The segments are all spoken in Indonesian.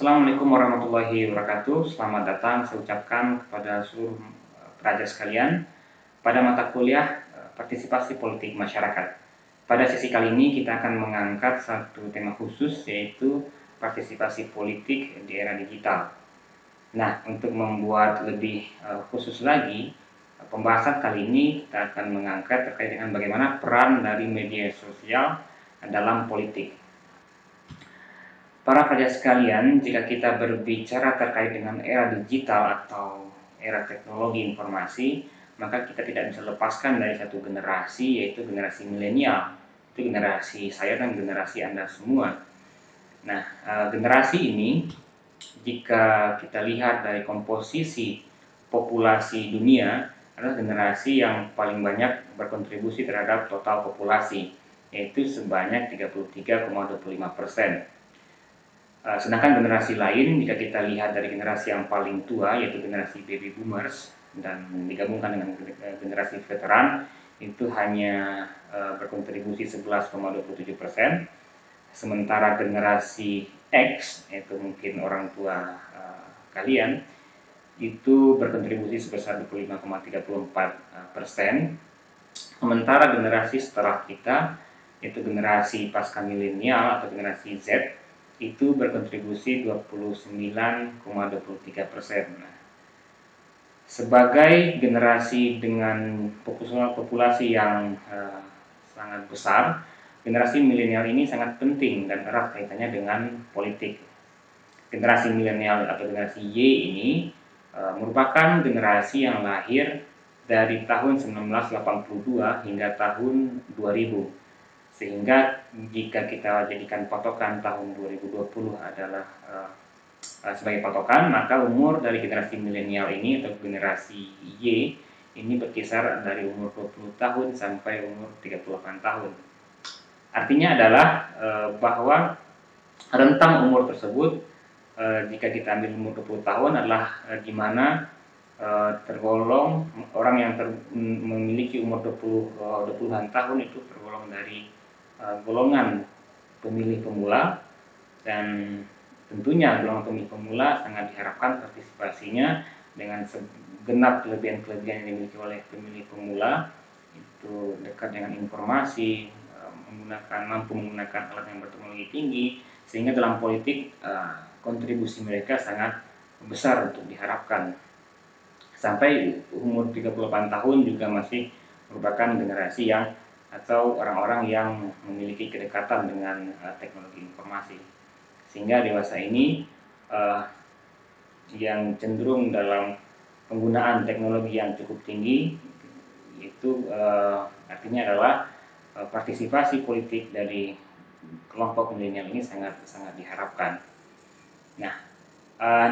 Assalamualaikum warahmatullahi wabarakatuh. Selamat datang saya ucapkan kepada seluruh pelajar sekalian pada mata kuliah Partisipasi Politik Masyarakat. Pada sesi kali ini kita akan mengangkat satu tema khusus, yaitu partisipasi politik di era digital. Nah, untuk membuat lebih khusus lagi, pembahasan kali ini kita akan mengangkat terkait dengan bagaimana peran dari media sosial dalam politik. Para pelajar sekalian, jika kita berbicara terkait dengan era digital atau era teknologi informasi, maka kita tidak bisa lepaskan dari satu generasi, yaitu generasi milenial. Itu generasi saya dan generasi Anda semua. Nah, generasi ini, jika kita lihat dari komposisi populasi dunia, adalah generasi yang paling banyak berkontribusi terhadap total populasi, yaitu sebanyak 33,25%. Sedangkan generasi lain, jika kita lihat dari generasi yang paling tua, yaitu generasi baby boomers, dan digabungkan dengan generasi veteran, itu hanya berkontribusi 11,27%. Sementara generasi X, yaitu mungkin orang tua kalian, itu berkontribusi sebesar 25,34%. Sementara generasi setelah kita, yaitu generasi pasca milenial atau generasi Z, itu berkontribusi 29,23%. Sebagai generasi dengan populasi yang sangat besar, generasi milenial ini sangat penting dan erat kaitannya dengan politik. Generasi milenial atau generasi Y ini merupakan generasi yang lahir dari tahun 1982 hingga tahun 2000. Sehingga jika kita jadikan patokan tahun 2020 adalah sebagai patokan, maka umur dari generasi milenial ini atau generasi Y ini berkisar dari umur 20 tahun sampai umur 38 tahun. Artinya adalah bahwa rentang umur tersebut, jika kita ambil umur 20 tahun adalah di mana tergolong orang yang memiliki umur 20-an tahun itu tergolong dari golongan pemilih pemula, dan tentunya golongan pemilih pemula sangat diharapkan partisipasinya dengan segenap kelebihan-kelebihan yang dimiliki oleh pemilih pemula, itu dekat dengan informasi, mampu menggunakan alat yang berteknologi tinggi, sehingga dalam politik kontribusi mereka sangat besar untuk diharapkan. Sampai umur 38 tahun juga masih merupakan generasi yang atau orang-orang yang memiliki kedekatan dengan teknologi informasi, sehingga dewasa ini yang cenderung dalam penggunaan teknologi yang cukup tinggi, itu artinya adalah partisipasi politik dari kelompok milenial ini sangat diharapkan. Nah,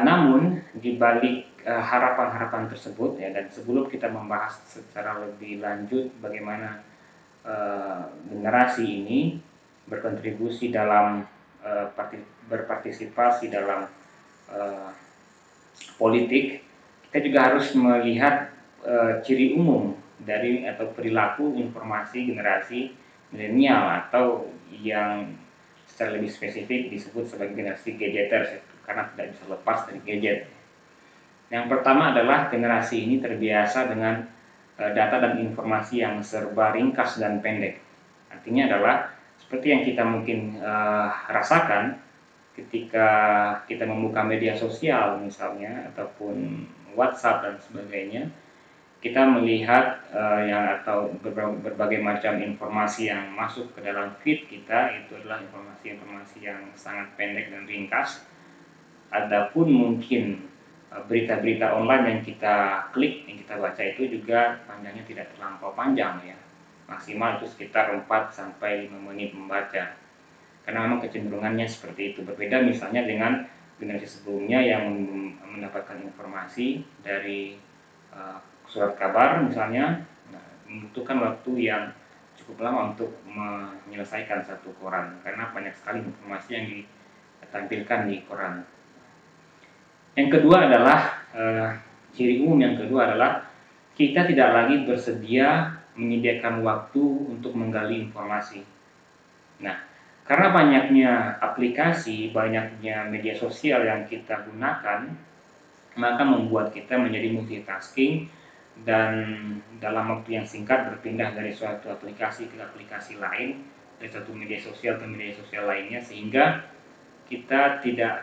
namun di balik harapan-harapan tersebut, ya, dan sebelum kita membahas secara lebih lanjut bagaimana generasi ini berkontribusi dalam berpartisipasi dalam politik, kita juga harus melihat ciri umum dari atau perilaku informasi generasi milenial atau yang secara lebih spesifik disebut sebagai generasi gadgeters, karena tidak bisa lepas dari gadget. Yang pertama adalah generasi ini terbiasa dengan data dan informasi yang serba ringkas dan pendek. Artinya adalah seperti yang kita mungkin rasakan ketika kita membuka media sosial misalnya, ataupun WhatsApp dan sebagainya, kita melihat atau berbagai macam informasi yang masuk ke dalam feed kita, itu adalah informasi-informasi yang sangat pendek dan ringkas. Adapun mungkin berita-berita online yang kita klik, yang kita baca itu juga panjangnya tidak terlampau panjang, ya. Maksimal itu sekitar 4-5 menit membaca. Karena memang kecenderungannya seperti itu. Berbeda misalnya dengan generasi sebelumnya yang mendapatkan informasi dari surat kabar misalnya, membutuhkan waktu yang cukup lama untuk menyelesaikan satu koran, karena banyak sekali informasi yang ditampilkan di koran. Yang kedua adalah ciri umum yang kedua adalah kita tidak lagi bersedia menyediakan waktu untuk menggali informasi. Nah, Karena banyaknya aplikasi, banyaknya media sosial yang kita gunakan, maka membuat kita menjadi multitasking dan dalam waktu yang singkat berpindah dari suatu aplikasi ke aplikasi lain, dari satu media sosial ke media sosial lainnya, sehingga kita tidak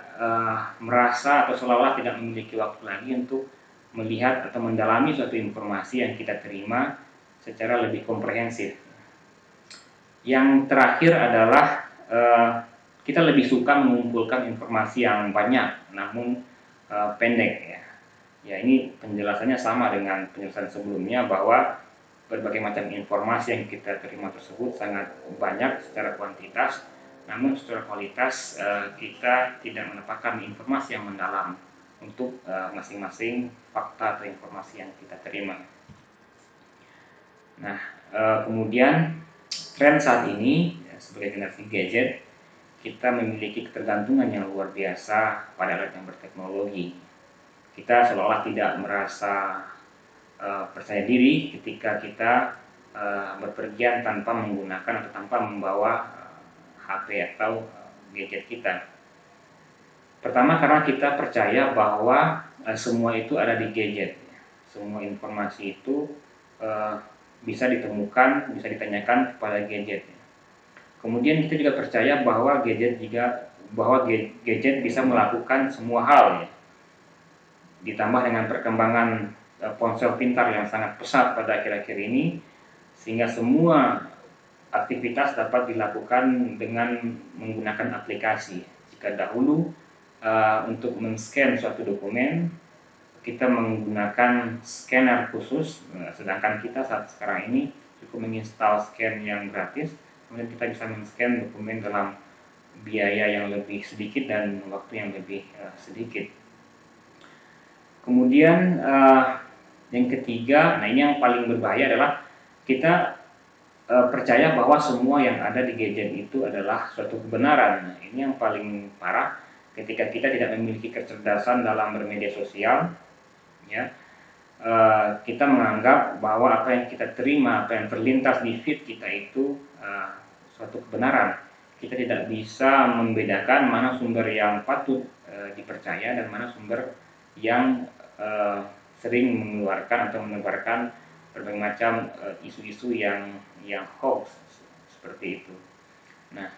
merasa atau seolah-olah tidak memiliki waktu lagi untuk melihat atau mendalami suatu informasi yang kita terima secara lebih komprehensif. Yang terakhir adalah kita lebih suka mengumpulkan informasi yang banyak namun pendek ya. Ya, ini penjelasannya sama dengan penjelasan sebelumnya, bahwa berbagai macam informasi yang kita terima tersebut sangat banyak secara kuantitas, namun secara kualitas kita tidak mendapatkan informasi yang mendalam untuk masing-masing fakta atau informasi yang kita terima. Nah, kemudian tren saat ini ya, sebagai generasi gadget, kita memiliki ketergantungan yang luar biasa pada alat yang berteknologi. Kita seolah-olah tidak merasa percaya diri ketika kita berpergian tanpa menggunakan atau tanpa membawa HP atau gadget kita. Pertama, karena kita percaya bahwa semua itu ada di gadget. Semua informasi itu bisa ditemukan, bisa ditanyakan kepada gadget. Kemudian kita juga percaya bahwa gadget bisa melakukan semua hal ya. Ditambah dengan perkembangan ponsel pintar yang sangat pesat pada akhir-akhir ini, sehingga semua aktivitas dapat dilakukan dengan menggunakan aplikasi. Jika dahulu untuk men-scan suatu dokumen kita menggunakan scanner khusus, sedangkan kita saat sekarang ini cukup menginstal scan yang gratis, kemudian kita bisa men-scan dokumen dalam biaya yang lebih sedikit dan waktu yang lebih sedikit. Kemudian yang ketiga, nah ini yang paling berbahaya adalah kita percaya bahwa semua yang ada di gadget itu adalah suatu kebenaran. Nah, ini yang paling parah ketika kita tidak memiliki kecerdasan dalam bermedia sosial, ya. Kita menganggap bahwa apa yang kita terima, apa yang terlintas di feed kita itu suatu kebenaran. Kita tidak bisa membedakan mana sumber yang patut dipercaya dan mana sumber yang sering mengeluarkan atau menebarkan berbagai macam isu-isu yang hoax seperti itu. Nah,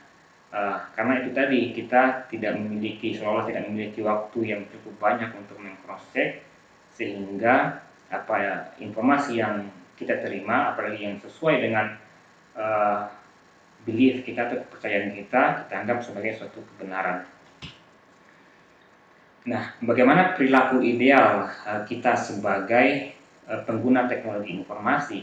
karena itu tadi kita seolah tidak memiliki waktu yang cukup banyak untuk meng-cross check, sehingga informasi yang kita terima, apalagi yang sesuai dengan belief kita atau kepercayaan kita anggap sebagai suatu kebenaran. Nah, bagaimana perilaku ideal kita sebagai pengguna teknologi informasi?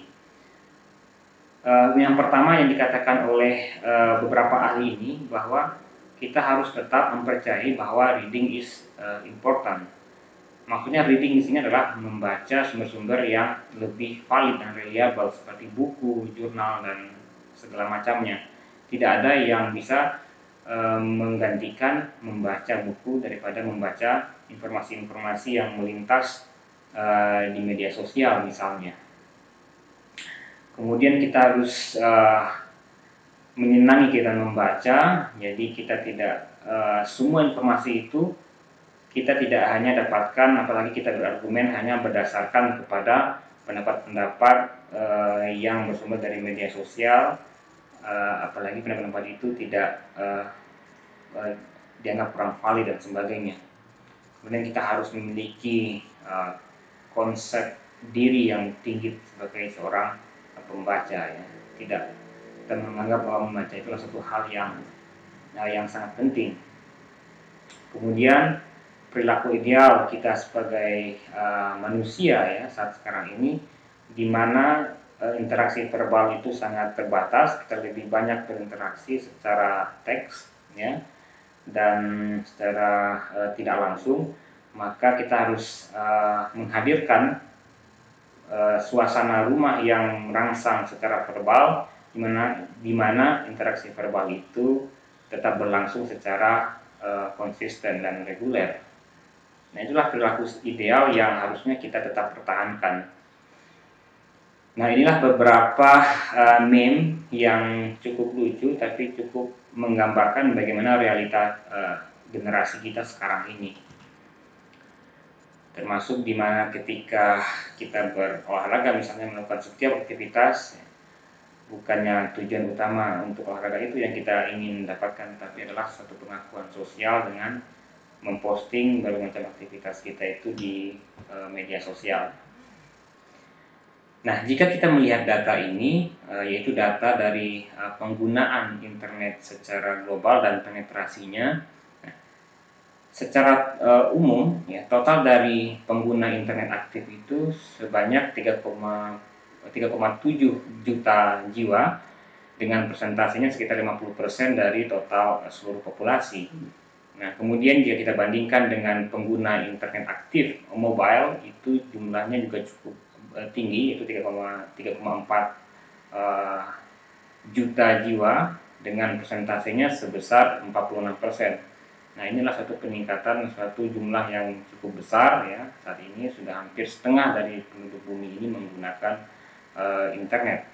Yang pertama yang dikatakan oleh beberapa ahli ini, bahwa kita harus tetap mempercayai bahwa reading is important. Maksudnya reading di sini adalah membaca sumber-sumber yang lebih valid dan reliable seperti buku, jurnal dan segala macamnya. Tidak ada yang bisa menggantikan membaca buku daripada membaca informasi-informasi yang melintas di media sosial misalnya. Kemudian kita harus menyenangi kita membaca, jadi kita tidak semua informasi itu kita tidak hanya dapatkan, apalagi kita berargumen hanya berdasarkan kepada pendapat-pendapat yang bersumber dari media sosial, apalagi pendapat-pendapat itu tidak dianggap kurang valid dan sebagainya. Kemudian kita harus memiliki konsep diri yang tinggi sebagai seorang pembaca ya. Tidak kita menganggap bahwa membaca itulah satu hal yang sangat penting. Kemudian perilaku ideal kita sebagai manusia ya saat sekarang ini, di mana interaksi verbal itu sangat terbatas, kita lebih banyak berinteraksi secara teks ya, dan secara tidak langsung, maka kita harus menghadirkan suasana rumah yang merangsang secara verbal, di mana interaksi verbal itu tetap berlangsung secara konsisten dan reguler. Nah, itulah perilaku ideal yang harusnya kita tetap pertahankan. Nah, inilah beberapa meme yang cukup lucu tapi cukup menggambarkan bagaimana realita generasi kita sekarang ini. Termasuk di mana ketika kita berolahraga, misalnya melakukan setiap aktivitas, bukannya tujuan utama untuk olahraga itu yang kita ingin dapatkan, tapi adalah suatu pengakuan sosial dengan memposting berbagai macam aktivitas kita itu di media sosial. Nah, jika kita melihat data ini, yaitu data dari penggunaan internet secara global dan penetrasinya, secara umum, ya, total dari pengguna internet aktif itu sebanyak 3,7 juta jiwa, dengan persentasenya sekitar 50% dari total seluruh populasi. Nah, kemudian jika kita bandingkan dengan pengguna internet aktif mobile, itu jumlahnya juga cukup tinggi, yaitu 3,4 juta jiwa dengan persentasenya sebesar 46%. Nah, inilah satu peningkatan, suatu jumlah yang cukup besar, ya. Saat ini sudah hampir setengah dari penduduk bumi ini menggunakan internet.